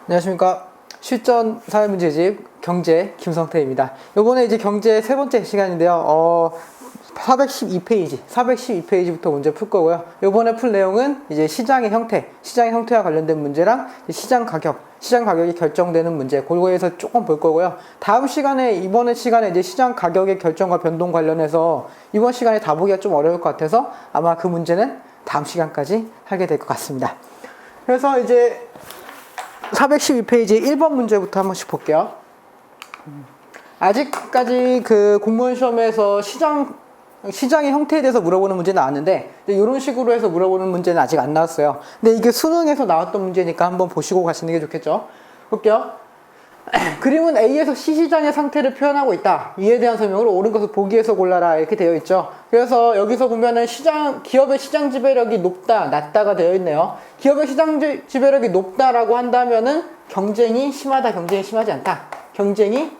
안녕하십니까. 실전 사회문제집 경제 김성태입니다. 이번에 이제 경제 세 번째 시간인데요. 412페이지부터 문제 풀 거고요. 이번에 풀 내용은 이제 시장의 형태와 관련된 문제랑 시장 가격이 결정되는 문제, 그거에서 조금 볼 거고요. 이번 시간에 이제 시장 가격의 결정과 변동 관련해서 이번 시간에 다 보기가 좀 어려울 것 같아서 아마 그 문제는 다음 시간까지 하게 될 것 같습니다. 그래서 이제 412페이지 1번 문제부터 한 번씩 볼게요. 아직까지 그 공무원 시험에서 시장의 형태에 대해서 물어보는 문제는 나왔는데 이런 식으로 해서 물어보는 문제는 아직 안 나왔어요. 근데 이게 수능에서 나왔던 문제니까 한번 보시고 가시는 게 좋겠죠. 볼게요. 그림은 A에서 C 시장의 상태를 표현하고 있다. 이에 대한 설명을 옳은 것을 보기에서 골라라 이렇게 되어 있죠. 그래서 여기서 보면은 기업의 시장 지배력이 높다, 낮다가 되어 있네요. 기업의 시장 지배력이 높다라고 한다면은 경쟁이 심하다, 경쟁이 심하지 않다. 경쟁이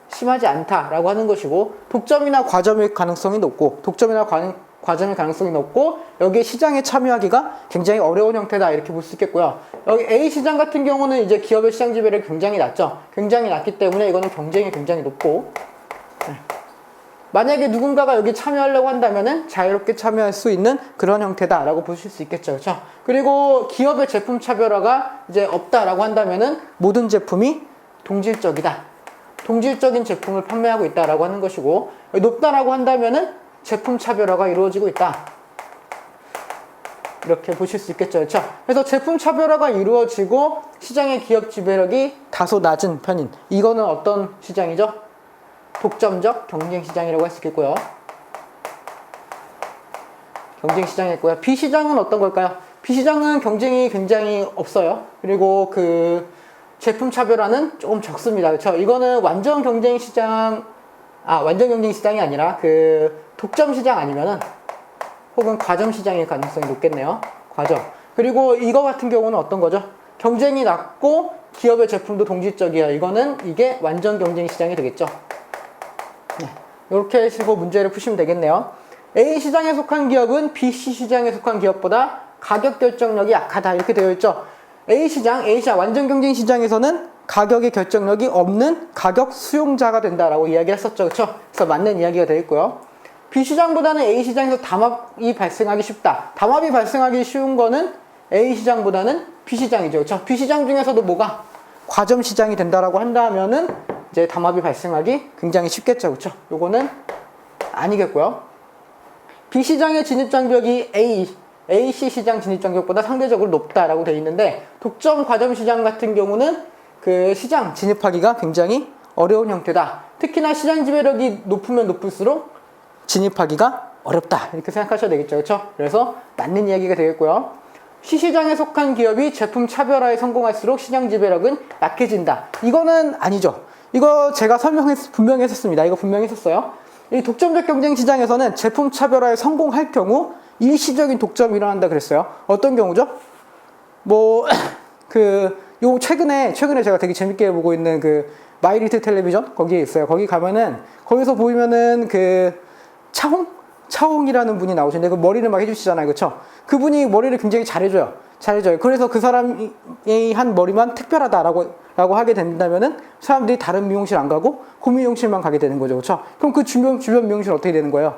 심하지 않다라고 하는 것이고, 독점이나 과점일 가능성이 높고, 과점일 가능성이 높고, 여기에 시장에 참여하기가 굉장히 어려운 형태다 이렇게 볼 수 있겠고요. 여기 A 시장 같은 경우는 이제 기업의 시장 지배력이 굉장히 낮죠. 굉장히 낮기 때문에 이거는 경쟁이 굉장히 높고, 만약에 누군가가 여기 참여하려고 한다면은 자유롭게 참여할 수 있는 그런 형태다라고 보실 수 있겠죠. 그렇죠? 그리고 기업의 제품 차별화가 이제 없다라고 한다면은 모든 제품이 동질적이다. 동질적인 제품을 판매하고 있다라고 하는 것이고, 높다라고 한다면은 제품 차별화가 이루어지고 있다. 이렇게 보실 수 있겠죠. 그렇죠? 그래서 제품 차별화가 이루어지고 시장의 기업 지배력이 다소 낮은 편인, 이거는 어떤 시장이죠? 독점적 경쟁 시장이라고 할 수 있겠고요. 경쟁 시장이겠고요. B 시장은 어떤 걸까요? B 시장은 경쟁이 굉장히 없어요. 그리고 그 제품 차별화는 조금 적습니다. 그렇죠? 이거는 완전 경쟁 시장이 아니라 그 독점 시장 아니면은 혹은 과점 시장일 가능성이 높겠네요. 과점. 그리고 이거 같은 경우는 어떤 거죠? 경쟁이 낮고 기업의 제품도 동질적이에요. 이게 완전 경쟁 시장이 되겠죠. 네. 이렇게 하시고 문제를 푸시면 되겠네요. A 시장에 속한 기업은 B, C 시장에 속한 기업보다 가격 결정력이 약하다 이렇게 되어 있죠. A 시장 완전 경쟁 시장에서는 가격의 결정력이 없는 가격 수용자가 된다라고 이야기했었죠. 그렇죠? 그래서 맞는 이야기가 되어 있고요. B 시장보다는 A 시장에서 담합이 발생하기 쉽다. 담합이 발생하기 쉬운 거는 A 시장보다는 B 시장이죠. 그렇죠? B 시장 중에서도 뭐가 과점 시장이 된다라고 한다면은 이제 담합이 발생하기 굉장히 쉽겠죠. 그렇죠? 요거는 아니겠고요. B 시장의 진입 장벽이 AC 시장 진입 장벽보다 상대적으로 높다라고 되어 있는데, 독점 과점 시장 같은 경우는 그 시장 진입하기가 굉장히 어려운 형태다. 특히나 시장 지배력이 높으면 높을수록 진입하기가 어렵다 이렇게 생각하셔야 되겠죠. 그렇죠? 그래서 맞는 이야기가 되겠고요. C 시장에 속한 기업이 제품 차별화에 성공할수록 시장 지배력은 약해진다. 이거는 아니죠. 이거 제가 분명히 했었습니다. 이거 분명히 했었어요. 이 독점적 경쟁 시장에서는 제품 차별화에 성공할 경우 일시적인 독점이 일어난다 그랬어요. 어떤 경우죠? 최근에 제가 되게 재밌게 보고 있는 그 마이리틀 텔레비전 거기에 있어요. 거기 가면은 거기서 보면은 그 차홍이라는 분이 나오시는데 그 머리를 막 해주시잖아요. 그렇죠? 그분이 머리를 굉장히 잘해줘요. 그래서 그 사람이 한 머리만 특별하다라고 하게 된다면은 사람들이 다른 미용실 안 가고 그 미용실만 가게 되는 거죠. 그렇죠? 그럼 그 주변 미용실 어떻게 되는 거예요?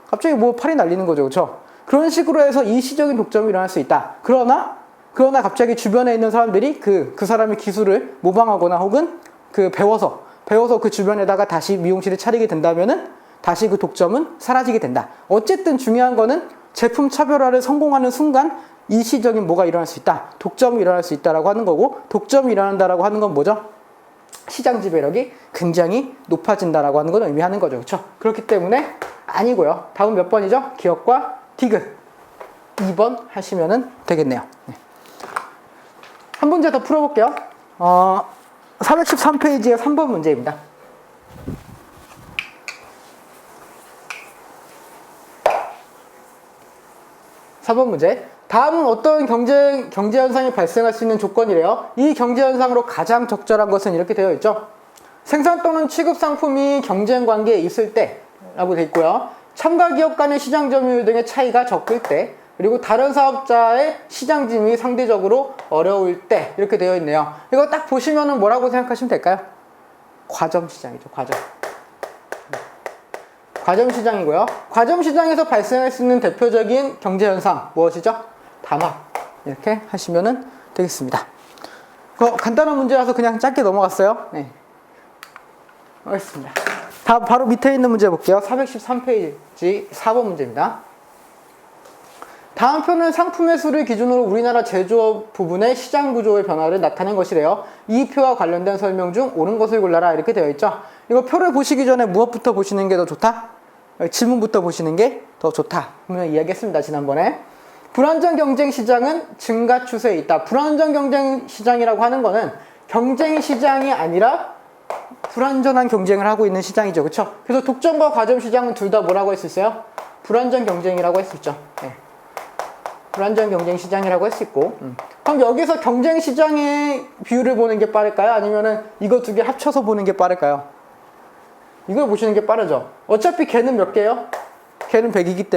갑자기 팔이 날리는 거죠. 그렇죠? 그런 식으로 해서 일시적인 독점이 일어날 수 있다. 그러나 갑자기 주변에 있는 사람들이 그 사람의 기술을 모방하거나 혹은 배워서 그 주변에다가 다시 미용실을 차리게 된다면은 다시 그 독점은 사라지게 된다. 어쨌든 중요한 거는 제품 차별화를 성공하는 순간 일시적인 뭐가 일어날 수 있다. 독점이 일어날 수 있다라고 하는 거고, 독점이 일어난다라고 하는 건 뭐죠? 시장 지배력이 굉장히 높아진다라고 하는 건 의미하는 거죠. 그렇죠? 그렇기 때문에 아니고요. 다음 몇 번이죠? 기업과 디귿 2번 하시면 되겠네요. 네. 한 문제 더 풀어볼게요. 413페이지의 3번 문제입니다. (4번) 문제. 다음은 어떤 경제 현상이 발생할 수 있는 조건이래요. 이 경제 현상으로 가장 적절한 것은 이렇게 되어 있죠. 생산 또는 취급 상품이 경쟁 관계에 있을 때 라고 되어 있고요. 참가 기업 간의 시장 점유율 등의 차이가 적을 때, 그리고 다른 사업자의 시장 진입이 상대적으로 어려울 때 이렇게 되어 있네요. 이거 딱 보시면은 뭐라고 생각하시면 될까요? 과점 시장이죠. 과점 시장이고요. 과점 시장에서 발생할 수 있는 대표적인 경제 현상 무엇이죠? 담합. 이렇게 하시면은 되겠습니다. 간단한 문제라서 그냥 짧게 넘어갔어요. 네. 알겠습니다. 다음 바로 밑에 있는 문제 볼게요. 413페이지 4번 문제입니다. 다음 표는 상품의 수를 기준으로 우리나라 제조업 부분의 시장 구조의 변화를 나타낸 것이래요. 이 표와 관련된 설명 중 옳은 것을 골라라 이렇게 되어 있죠. 이거 표를 보시기 전에 무엇부터 보시는 게 더 좋다? 질문부터 보시는 게 더 좋다. 분명히 이야기했습니다. 지난번에. 불안정 경쟁 시장은 증가 추세에 있다. 불안정 경쟁 시장이라고 하는 거는 경쟁 시장이 아니라 불안전한 경쟁을 하고 있는 시장이죠. 그렇죠? 그래서 독점과 과점 시장은 둘 다 뭐라고 할 수 있어요? 불안정 경쟁이라고 할 수 있죠. 네. 불안정 경쟁 시장이라고 할 수 있고. 그럼 여기서 경쟁 시장의 비율을 보는 게 빠를까요? 아니면은 이거 두 개 합쳐서 보는 게 빠를까요? 이걸 보시는 게 빠르죠. 어차피 걔는 몇 개예요? 걔는 100이기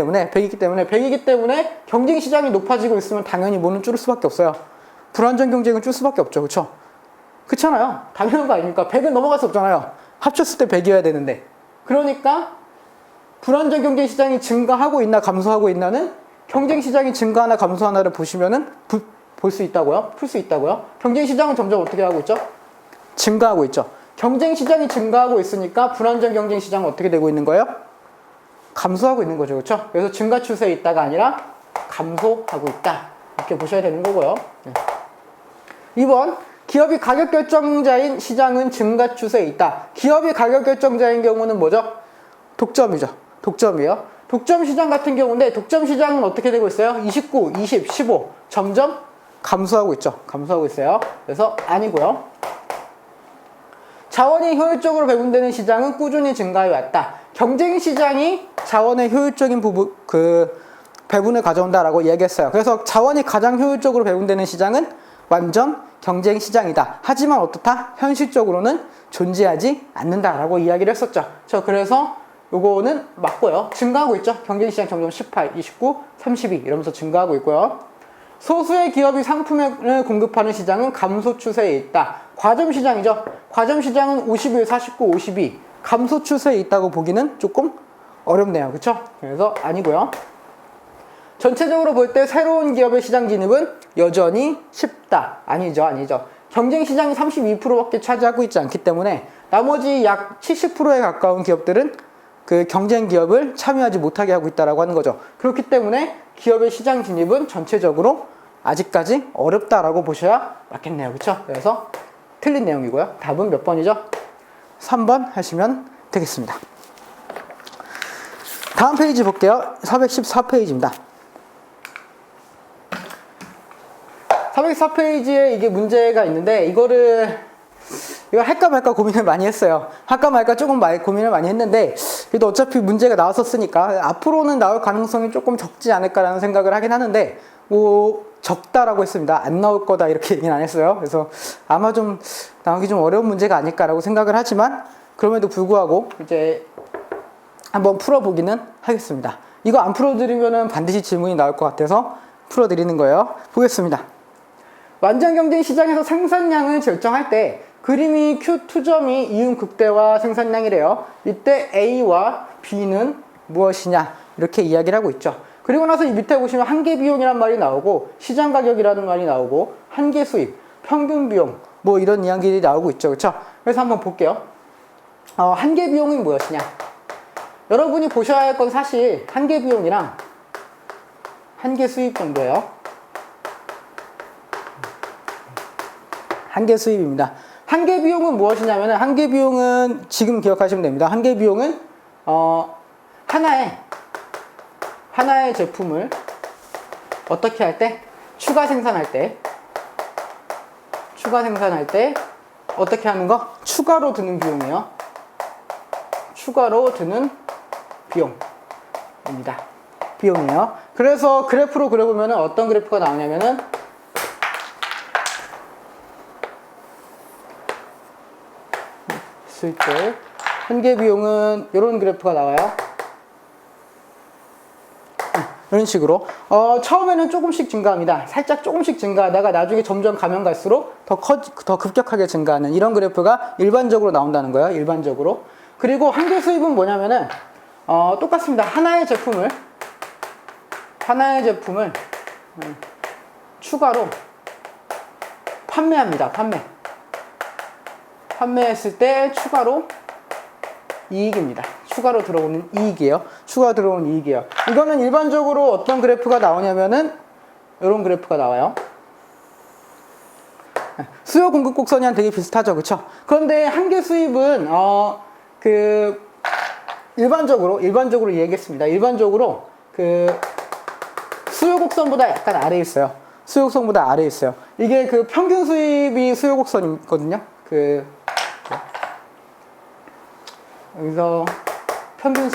때문에 경쟁 시장이 높아지고 있으면 당연히 뭐는 줄을 수밖에 없어요. 불안정 경쟁은 줄 수밖에 없죠. 그렇죠? 그렇잖아요. 당연한 거 아닙니까? 100은 넘어갈 수 없잖아요. 합쳤을 때 100이어야 되는데. 그러니까 불안정 경쟁 시장이 증가하고 있나 감소하고 있나는 경쟁 시장이 증가하나 감소하나를 보시면은 볼 수 있다고요? 풀 수 있다고요? 경쟁 시장은 점점 어떻게 하고 있죠? 증가하고 있죠. 경쟁 시장이 증가하고 있으니까 불안정 경쟁 시장은 어떻게 되고 있는 거예요? 감소하고 있는 거죠. 그렇죠? 그래서 증가 추세에 있다가 아니라 감소하고 있다. 이렇게 보셔야 되는 거고요. 네. 2번. 기업이 가격 결정자인 시장은 증가 추세에 있다. 기업이 가격 결정자인 경우는 뭐죠? 독점이죠. 독점이에요. 독점 시장 같은 경우인데 독점 시장은 어떻게 되고 있어요? 29, 20, 15 점점 감소하고 있죠. 감소하고 있어요. 그래서 아니고요. 자원이 효율적으로 배분되는 시장은 꾸준히 증가해 왔다. 경쟁 시장이 자원의 효율적인 배분을 가져온다라고 이야기했어요. 그래서 자원이 가장 효율적으로 배분되는 시장은 완전 경쟁 시장이다. 하지만 어떻다? 현실적으로는 존재하지 않는다라고 이야기를 했었죠. 그래서 요거는 맞고요. 증가하고 있죠. 경쟁 시장 점점 18, 29, 32 이러면서 증가하고 있고요. 소수의 기업이 상품을 공급하는 시장은 감소 추세에 있다. 과점 시장이죠. 과점 시장은 51, 49, 52 감소 추세에 있다고 보기는 조금 어렵네요. 그렇죠? 그래서 아니고요. 전체적으로 볼 때 새로운 기업의 시장 진입은 여전히 쉽다. 아니죠. 경쟁 시장이 32%밖에 차지하고 있지 않기 때문에 나머지 약 70%에 가까운 기업들은 그 경쟁 기업을 참여하지 못하게 하고 있다라고 하는 거죠. 그렇기 때문에 기업의 시장 진입은 전체적으로 아직까지 어렵다라고 보셔야 맞겠네요. 그렇죠? 그래서 틀린 내용이고요. 답은 몇 번이죠? 3번 하시면 되겠습니다. 다음 페이지 볼게요. 414페이지입니다. 404페이지에 이게 문제가 있는데 이거 할까 말까 고민을 많이 했어요. 할까 말까 조금 고민을 많이 했는데 그래도 어차피 문제가 나왔었으니까 앞으로는 나올 가능성이 조금 적지 않을까라는 생각을 하긴 하는데 적다라고 했습니다. 안 나올 거다 이렇게 얘기는 안 했어요. 그래서 아마 좀 나오기 좀 어려운 문제가 아닐까라고 생각을 하지만 그럼에도 불구하고 이제 한번 풀어보기는 하겠습니다. 이거 안 풀어드리면은 반드시 질문이 나올 것 같아서 풀어드리는 거예요. 보겠습니다. 완전 경쟁 시장에서 생산량을 결정할 때 그림이 Q2점이 이윤 극대화 생산량이래요. 이때 A와 B는 무엇이냐 이렇게 이야기를 하고 있죠. 그리고 나서 이 밑에 보시면 한계 비용이란 말이 나오고 시장 가격이라는 말이 나오고 한계 수입, 평균 비용 뭐 이런 이야기들이 나오고 있죠. 그렇죠? 그래서 한번 볼게요. 한계 비용이 무엇이냐? 여러분이 보셔야 할 건 사실 한계 비용이랑 한계 수입 정도예요. 한계 수입입니다. 한계 비용은 무엇이냐면 한계 비용은 지금 기억하시면 됩니다. 한계 비용은 하나의 제품을 어떻게 할 때? 추가 생산할 때 어떻게 하는 거? 추가로 드는 비용이에요. 추가로 드는 비용이에요. 그래서 그래프로 그려보면 어떤 그래프가 나오냐면은 있을 때 한계 비용은 이런 그래프가 나와요. 이런 식으로 처음에는 조금씩 증가합니다. 살짝 조금씩 증가하다가 나중에 점점 가면 갈수록 더 급격하게 증가하는 이런 그래프가 일반적으로 나온다는 거예요. 일반적으로. 그리고 한계 수입은 뭐냐면은 똑같습니다. 하나의 제품을 추가로 판매합니다. 판매했을 때 추가로 이익입니다. 추가로 들어오는 이익이에요. 이거는 일반적으로 어떤 그래프가 나오냐면은 이런 그래프가 나와요. 수요 공급 곡선이랑 되게 비슷하죠, 그렇죠? 그런데 한계 수입은 일반적으로 얘기했습니다. 일반적으로 수요 곡선보다 약간 아래에 있어요. 이게 평균 수입이 수요 곡선이거든요. 여기서 평균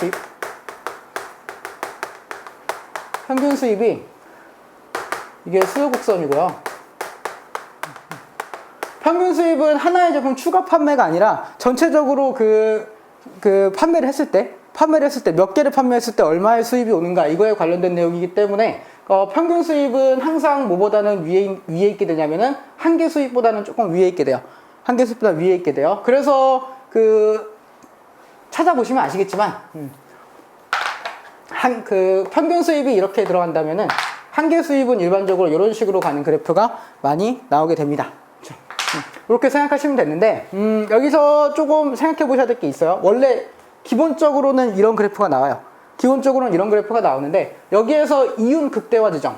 수입이 이게 수요 곡선이고요. 평균 수입은 하나의 제품 추가 판매가 아니라 전체적으로 판매를 했을 때 몇 개를 판매했을 때 얼마의 수입이 오는가 이거에 관련된 내용이기 때문에 평균 수입은 항상 뭐보다는 위에 있게 되냐면은 한계 수입보다는 조금 위에 있게 돼요. 그래서 찾아보시면 아시겠지만 평균 수입이 이렇게 들어간다면은 한계 수입은 일반적으로 이런 식으로 가는 그래프가 많이 나오게 됩니다. 이렇게 생각하시면 되는데 여기서 조금 생각해 보셔야 될 게 있어요. 원래 기본적으로는 이런 그래프가 나와요. 나오는데 여기에서 이윤 극대화 지점,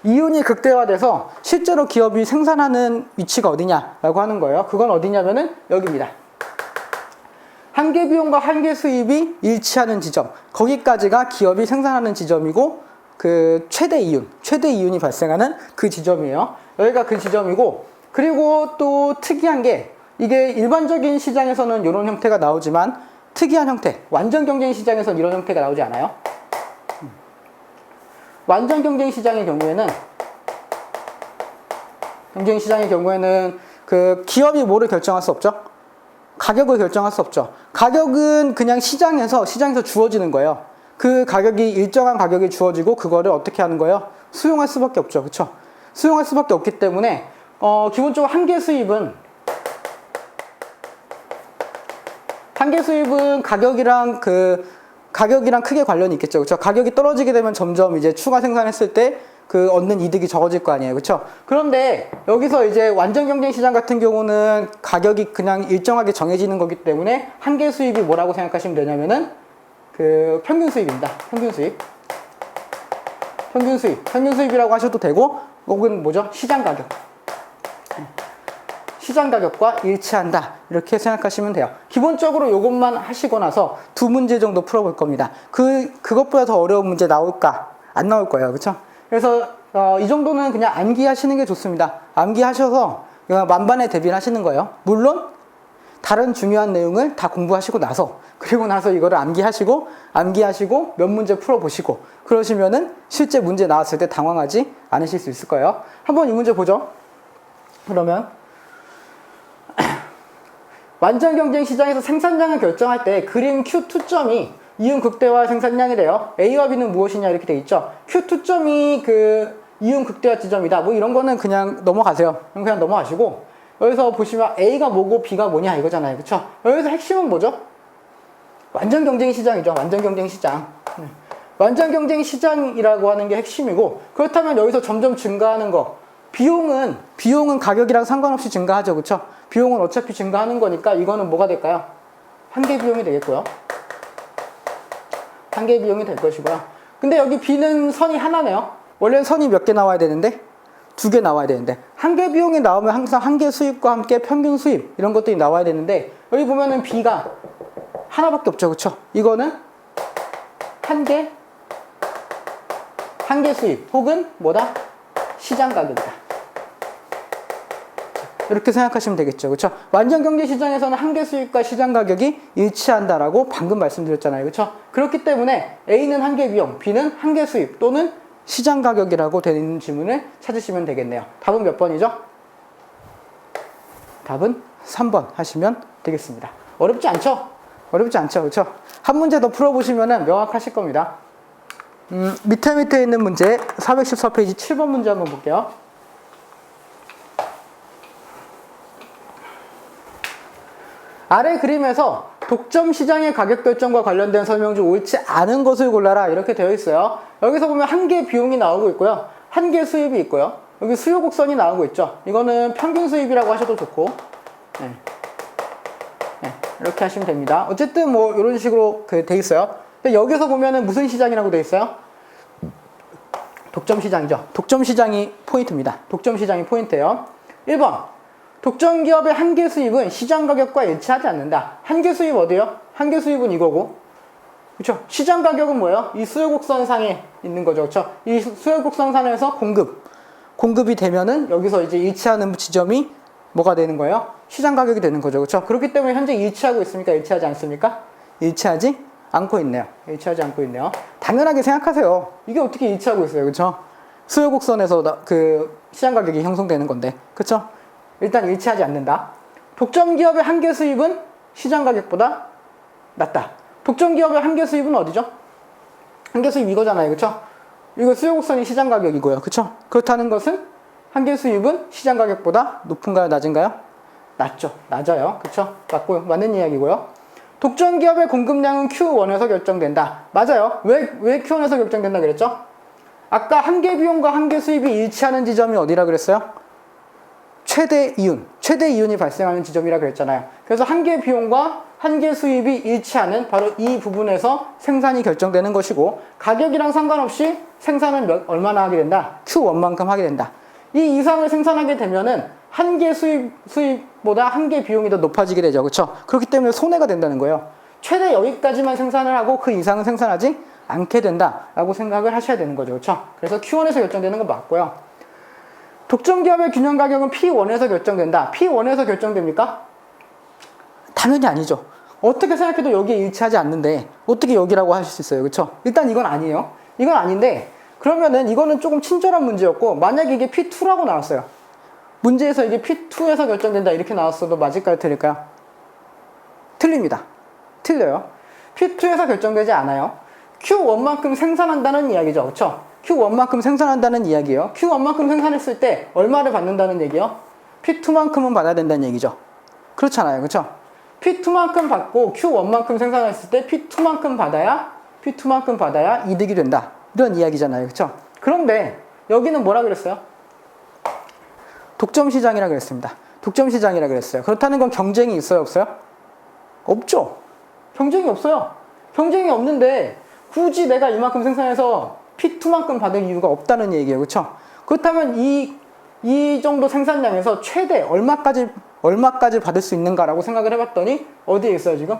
이윤이 극대화돼서 실제로 기업이 생산하는 위치가 어디냐라고 하는 거예요. 그건 어디냐면은 여기입니다. 한계 비용과 한계 수입이 일치하는 지점, 거기까지가 기업이 생산하는 지점이고 최대 이윤이 발생하는 그 지점이에요. 여기가 그 지점이고, 그리고 또 특이한 게 이게 일반적인 시장에서는 이런 형태가 나오지만 특이한 형태, 완전 경쟁 시장에서는 이런 형태가 나오지 않아요. 완전 경쟁 시장의 경우에는 기업이 뭐를 결정할 수 없죠? 가격을 결정할 수 없죠. 가격은 그냥 시장에서 주어지는 거예요. 그 가격이 일정한 가격이 주어지고 그거를 어떻게 하는 거예요? 수용할 수밖에 없죠. 그렇죠? 수용할 수밖에 없기 때문에 기본적으로 한계 수입은 가격이랑 크게 관련이 있겠죠. 그렇죠? 가격이 떨어지게 되면 점점 이제 추가 생산했을 때 얻는 이득이 적어질 거 아니에요. 그렇죠? 그런데 여기서 이제 완전 경쟁 시장 같은 경우는 가격이 그냥 일정하게 정해지는 거기 때문에 한계 수입이 뭐라고 생각하시면 되냐면은 평균 수입입니다. 평균 수입이라고 하셔도 되고, 혹은 뭐죠? 시장 가격과 일치한다. 이렇게 생각하시면 돼요. 기본적으로 이것만 하시고 나서 2문제 정도 풀어볼 겁니다. 그것보다 더 어려운 문제 나올까? 안 나올 거예요. 그렇죠? 그래서 이 정도는 그냥 암기하시는 게 좋습니다. 암기하셔서 만반의 대비를 하시는 거예요. 물론 다른 중요한 내용을 다 공부하시고 나서, 그리고 나서 이거를 암기하시고 몇 문제 풀어보시고, 그러시면은 실제 문제 나왔을 때 당황하지 않으실 수 있을 거예요. 한번 이 문제 보죠. 그러면 완전 경쟁 시장에서 생산량을 결정할 때 그림 Q2점이 이윤 극대화 생산량이래요. A와 B는 무엇이냐 이렇게 돼 있죠. Q2점이 이윤 극대화 지점이다. 뭐 이런 거는 그냥 넘어가세요. 그냥 넘어가시고, 여기서 보시면 A가 뭐고 B가 뭐냐 이거잖아요. 그쵸? 여기서 핵심은 뭐죠? 완전 경쟁 시장이죠. 완전 경쟁 시장이라고 하는 게 핵심이고, 그렇다면 여기서 점점 증가하는 거, 비용은 가격이랑 상관없이 증가하죠. 그쵸? 비용은 어차피 증가하는 거니까 이거는 뭐가 될까요? 한계 비용이 되겠고요. 한계 비용이 될 것이고요. 근데 여기 B는 선이 하나네요. 원래는 선이 몇 개 나와야 되는데 2개 나와야 되는데, 한계 비용이 나오면 항상 한계 수입과 함께 평균 수입 이런 것들이 나와야 되는데, 여기 보면은 B가 하나밖에 없죠. 그쵸? 이거는 한계 수입 혹은 뭐다? 시장 가격이다. 이렇게 생각하시면 되겠죠. 그렇죠? 완전 경제 시장에서는 한계 수입과 시장 가격이 일치한다라고 방금 말씀드렸잖아요. 그렇죠? 그렇기 때문에 A는 한계 비용, B는 한계 수입 또는 시장 가격이라고 되는 질문을 찾으시면 되겠네요. 답은 몇 번이죠? 답은 3번 하시면 되겠습니다. 어렵지 않죠? 그렇죠? 한 문제 더 풀어보시면 명확하실 겁니다. 밑에 있는 문제 414페이지 7번 문제 한번 볼게요. 아래 그림에서 독점 시장의 가격 결정과 관련된 설명 중 옳지 않은 것을 골라라 이렇게 되어 있어요. 여기서 보면 한 개 비용이 나오고 있고요. 한 개 수입이 있고요. 여기 수요 곡선이 나오고 있죠. 이거는 평균 수입이라고 하셔도 좋고 네. 네, 이렇게 하시면 됩니다. 어쨌든 뭐 이런 식으로 돼 있어요. 근데 여기서 보면은 무슨 시장이라고 되어 있어요? 독점 시장이죠. 독점 시장이 포인트입니다. 독점 시장이 포인트예요. 1번. 독점 기업의 한계 수입은 시장 가격과 일치하지 않는다. 한계 수입 어디요? 한계 수입은 이거고. 그렇죠? 시장 가격은 뭐예요? 이 수요 곡선상에 있는 거죠. 그렇죠? 이 수요 곡선상에서 공급이 되면은 여기서 이제 일치하는 지점이 뭐가 되는 거예요? 시장 가격이 되는 거죠. 그렇죠? 그렇기 때문에 현재 일치하고 있습니까? 일치하지 않습니까? 일치하지 않고 있네요. 일치하지 않고 있네요. 당연하게 생각하세요. 이게 어떻게 일치하고 있어요. 그렇죠? 수요 곡선에서 그 시장 가격이 형성되는 건데. 그렇죠? 일단 일치하지 않는다. 독점 기업의 한계 수입은 시장 가격보다 낮다. 독점 기업의 한계 수입은 어디죠? 한계 수입 이거잖아요. 그렇죠? 이거 수요 곡선이 시장 가격이고요. 그렇죠? 그렇다는 것은 한계 수입은 시장 가격보다 높은가요? 낮은가요? 낮죠. 낮아요. 그렇죠? 맞고요. 맞는 이야기고요. 독점 기업의 공급량은 Q1에서 결정된다. 맞아요. 왜 Q1에서 결정된다 그랬죠? 아까 한계 비용과 한계 수입이 일치하는 지점이 어디라 그랬어요? 최대 이윤이 발생하는 지점이라 그랬잖아요. 그래서 한계 비용과 한계 수입이 일치하는 바로 이 부분에서 생산이 결정되는 것이고, 가격이랑 상관없이 생산은 얼마나 하게 된다? Q1만큼 하게 된다. 이 이상을 생산하게 되면은 한계 수입보다 한계 비용이 더 높아지게 되죠. 그렇죠? 그렇기 때문에 손해가 된다는 거예요. 최대 여기까지만 생산을 하고 그 이상은 생산하지 않게 된다라고 생각을 하셔야 되는 거죠. 그렇죠? 그래서 Q1에서 결정되는 거 맞고요. 독점 기업의 균형 가격은 P1에서 결정된다. P1에서 결정됩니까? 당연히 아니죠. 어떻게 생각해도 여기에 일치하지 않는데 어떻게 여기라고 하실 수 있어요. 그렇죠? 일단 이건 아니에요. 이건 아닌데 그러면은 이거는 조금 친절한 문제였고, 만약에 이게 P2라고 나왔어요. 문제에서 이게 P2에서 결정된다 이렇게 나왔어도 맞을까요? 틀릴까요? 틀립니다. 틀려요. P2에서 결정되지 않아요. Q1만큼 생산한다는 이야기죠. 그렇죠? Q1만큼 생산한다는 이야기예요. Q1만큼 생산했을 때 얼마를 받는다는 얘기예요? P2만큼은 받아야 된다는 얘기죠. 그렇잖아요. 그렇죠? P2만큼 받고 Q1만큼 생산했을 때 P2만큼 받아야 이득이 된다. 이런 이야기잖아요. 그렇죠? 그런데 여기는 뭐라 그랬어요? 독점 시장이라 그랬습니다. 독점 시장이라 그랬어요. 그렇다는 건 경쟁이 있어요? 없어요? 없죠. 경쟁이 없어요. 경쟁이 없는데 굳이 내가 이만큼 생산해서 P2만큼 받을 이유가 없다는 얘기예요. 그렇죠? 그렇다면 이 정도 생산량에서 최대 얼마까지 받을 수 있는가라고 생각을 해봤더니 어디에 있어요, 지금?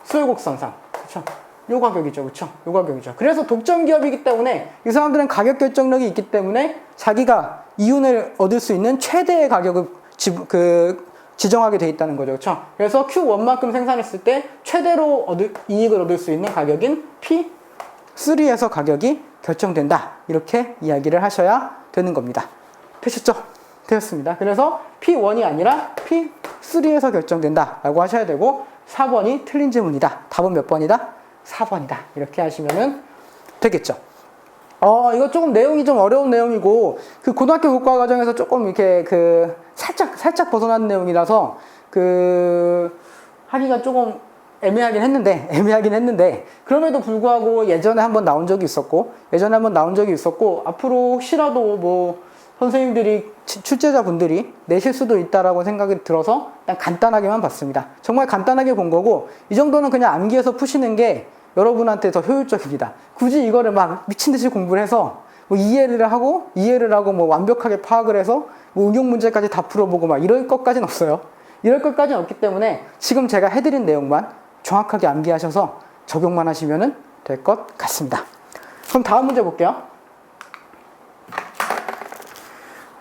수요곡선상. 그렇죠? 요 가격이죠. 그렇죠? 요 가격이죠. 그래서 독점 기업이기 때문에 이 사람들은 가격 결정력이 있기 때문에 자기가 이윤을 얻을 수 있는 최대의 가격을 지정하게 돼 있다는 거죠. 그렇죠? 그래서 Q1만큼 생산했을 때 최대로 이익을 얻을 수 있는 가격인 P3에서 가격이 결정된다. 이렇게 이야기를 하셔야 되는 겁니다. 되셨죠? 되었습니다. 그래서 P1이 아니라 P3에서 결정된다 라고 하셔야 되고, 4번이 틀린 질문이다. 답은 몇 번이다? 4번이다. 이렇게 하시면 되겠죠. 이거 조금 내용이 좀 어려운 내용이고, 그 고등학교 국가 과정에서 조금 이렇게 살짝 벗어난 내용이라서 하기가 조금 애매하긴 했는데 그럼에도 불구하고 예전에 한번 나온 적이 있었고 앞으로 혹시라도 뭐 선생님들이 출제자분들이 내실 수도 있다라고 생각이 들어서 그냥 간단하게만 봤습니다. 정말 간단하게 본 거고, 이 정도는 그냥 암기해서 푸시는 게 여러분한테 더 효율적입니다. 굳이 이거를 막 미친 듯이 공부를 해서 뭐 이해를 하고 뭐 완벽하게 파악을 해서 뭐 응용 문제까지 다 풀어보고 막 이럴 것까지는 없어요. 이럴 것까지는 없기 때문에 지금 제가 해드린 내용만 정확하게 암기하셔서 적용만 하시면 될 것 같습니다. 그럼 다음 문제 볼게요.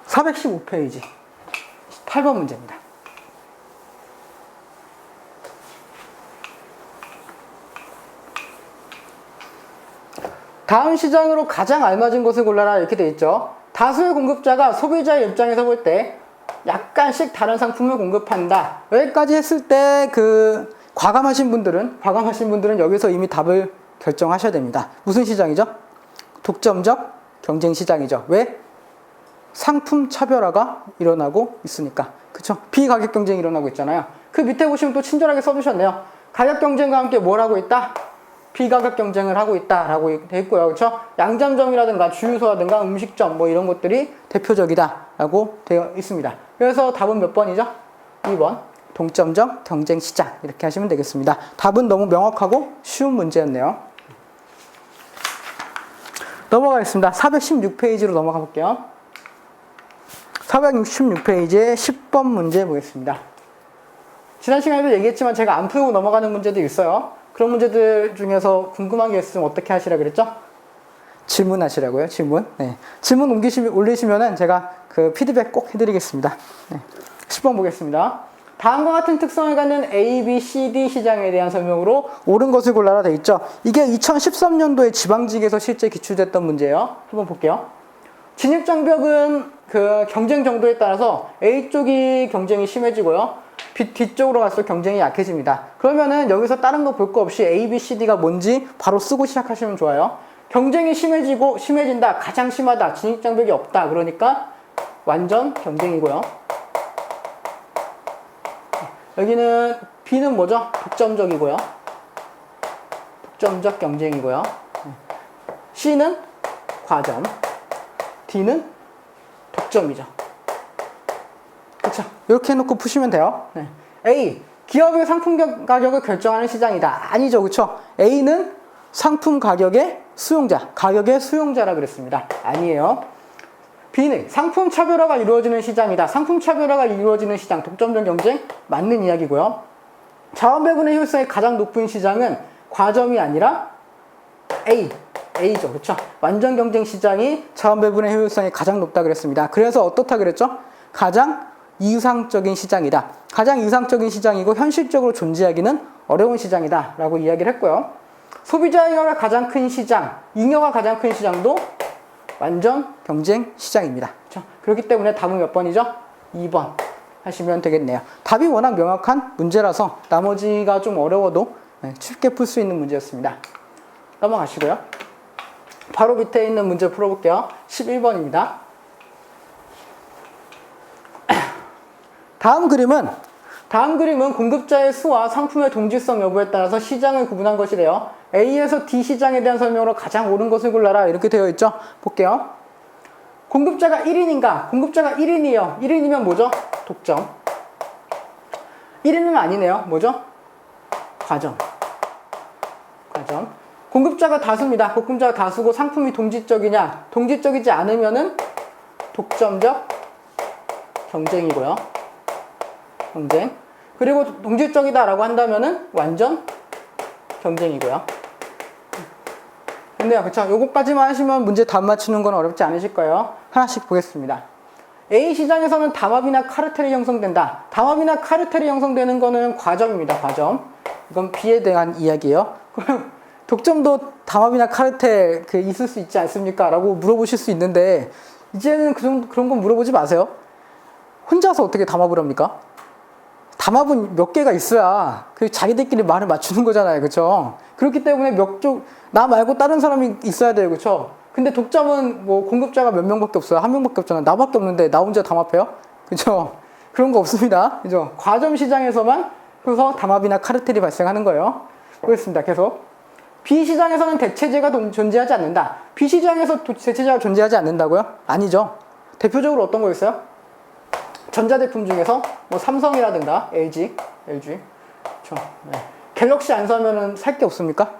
415페이지 8번 문제입니다. 다음 시장으로 가장 알맞은 것을 골라라 이렇게 돼 있죠. 다수의 공급자가 소비자의 입장에서 볼 때 약간씩 다른 상품을 공급한다. 여기까지 했을 때 과감하신 분들은 여기서 이미 답을 결정하셔야 됩니다. 무슨 시장이죠? 독점적 경쟁 시장이죠. 왜? 상품 차별화가 일어나고 있으니까. 그쵸? 비가격 경쟁이 일어나고 있잖아요. 그 밑에 보시면 또 친절하게 써주셨네요. 가격 경쟁과 함께 뭘 하고 있다? 비가격 경쟁을 하고 있다라고 돼 있고요. 그쵸? 양장점이라든가 주유소라든가 음식점 뭐 이런 것들이 대표적이다라고 되어 있습니다. 그래서 답은 몇 번이죠? 2번. 동점적 경쟁 시장. 이렇게 하시면 되겠습니다. 답은 너무 명확하고 쉬운 문제였네요. 넘어가겠습니다. 416페이지로 넘어가 볼게요. 466페이지에 10번 문제 보겠습니다. 지난 시간에도 얘기했지만 제가 안 풀고 넘어가는 문제도 있어요. 그런 문제들 중에서 궁금한 게 있으면 어떻게 하시라 그랬죠? 질문하시라고요, 질문. 네. 질문 올리시면은 제가 그 피드백 꼭 해드리겠습니다. 네. 10번 보겠습니다. 다음과 같은 특성을 갖는 A, B, C, D 시장에 대한 설명으로 옳은 것을 골라라 돼 있죠. 이게 2013년도에 지방직에서 실제 기출됐던 문제예요. 한번 볼게요. 진입장벽은 그 경쟁 정도에 따라서 A 쪽이 경쟁이 심해지고요. 뒤쪽으로 갈수록 경쟁이 약해집니다. 그러면은 여기서 다른 거 볼 거 없이 A, B, C, D가 뭔지 바로 쓰고 시작하시면 좋아요. 경쟁이 심해진다. 가장 심하다. 진입장벽이 없다. 그러니까 완전 경쟁이고요. 여기는 B는 뭐죠? 독점적이고요. 독점적 경쟁이고요. C는 과점. D는 독점이죠. 그렇죠? 이렇게 해놓고 푸시면 돼요. 네. A. 기업의 상품 가격을 결정하는 시장이다. 아니죠. 그렇죠? A는 상품 가격의 수용자. 가격의 수용자라 그랬습니다. 아니에요. B는 상품 차별화가 이루어지는 시장이다. 상품 차별화가 이루어지는 시장. 독점적 경쟁. 맞는 이야기고요. 자원 배분의 효율성이 가장 높은 시장은 과점이 아니라 A죠. 그렇죠? 완전 경쟁 시장이 자원 배분의 효율성이 가장 높다 그랬습니다. 그래서 어떻다 그랬죠? 가장 이상적인 시장이다. 가장 이상적인 시장이고 현실적으로 존재하기는 어려운 시장이다 라고 이야기를 했고요. 소비자 잉여가 가장 큰 시장, 잉여가 가장 큰 시장도 완전 경쟁 시장입니다. 그렇죠? 그렇기 때문에 답은 몇 번이죠? 2번 하시면 되겠네요. 답이 워낙 명확한 문제라서 나머지가 좀 어려워도 쉽게 풀 수 있는 문제였습니다. 넘어가시고요. 바로 밑에 있는 문제 풀어볼게요. 11번입니다. 다음 그림은 공급자의 수와 상품의 동질성 여부에 따라서 시장을 구분한 것이래요. A에서 D 시장에 대한 설명으로 가장 옳은 것을 골라라 이렇게 되어 있죠. 볼게요. 공급자가 1인인가? 공급자가 1인이에요. 1인이면 뭐죠? 독점. 1인은 아니네요. 뭐죠? 과점. 공급자가 다수입니다. 공급자가 다수고 상품이 동질적이냐? 동질적이지 않으면은 독점적 경쟁이고요. 경쟁. 그리고 동질적이다라고 한다면은 완전 경쟁이고요. 근데요, 그쵸? 요거까지만 하시면 문제 답 맞추는 건 어렵지 않으실 거예요. 하나씩 보겠습니다. A 시장에서는 담합이나 카르텔이 형성된다. 담합이나 카르텔이 형성되는 거는 과점입니다. 과점. 이건 B에 대한 이야기예요. 그럼 독점도 담합이나 카르텔 있을 수 있지 않습니까? 라고 물어보실 수 있는데 이제는 그런 건 물어보지 마세요. 혼자서 어떻게 담합을 합니까? 담합은 몇 개가 있어야 자기들끼리 말을 맞추는 거잖아요. 그쵸? 그렇기 때문에 나 말고 다른 사람이 있어야 돼요. 그쵸? 근데 독점은 뭐 공급자가 몇 명밖에 없어요. 한 명밖에 없잖아요. 나밖에 없는데 나 혼자 담합해요? 그쵸? 그런 거 없습니다. 그죠? 과점 시장에서만 그래서 담합이나 카르텔이 발생하는 거예요. 보겠습니다. 계속. B 시장에서는 대체제가 존재하지 않는다. B 시장에서 대체제가 존재하지 않는다고요? 아니죠. 대표적으로 어떤 거 있어요? 전자제품 중에서 뭐 삼성이라든가 LG. 그렇죠. 네. 갤럭시 안 사면은 살 게 없습니까?